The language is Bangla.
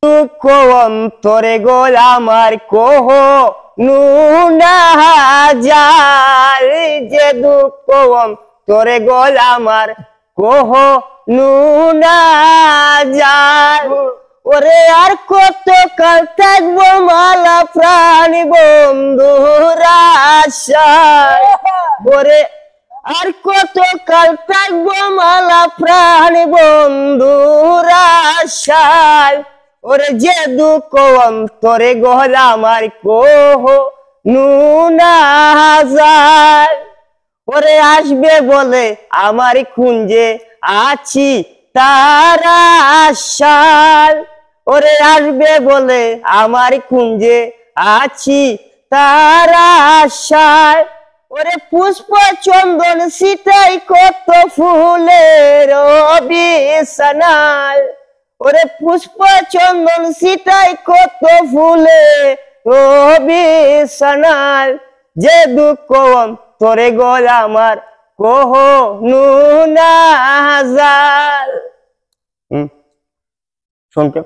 দুঃখ অন্তরে গো আমার কোহ নুনা যায়, যে দুঃখ অন্তরে গো আমার কোহ নুনা যায়। ওরে আর কত কাল থাকবো মালা প্রাণী বন্ধুর আশায়, ওরে আর কত কাল থাকবো মালা প্রাণী বন্ধুর আশায়। ওরে যে দুঃখ অন্তরে গহল আমার কোহ নুনা যায়। ওরে আসবে বলে আমার কুঞ্জে আছি তার আশায়, ওরে আসবে বলে আমার কুঞ্জে আছি তার আশায়। ওরে পুষ্প চন্দন সিটাই কত ফুলের বিছানায়, ওরে পুষ্প চন্দন সিটাই কত ফুলের বিছানায়। যে দুঃখ অন্তরে গল আমার কোহ নুনা যায়। শুনকে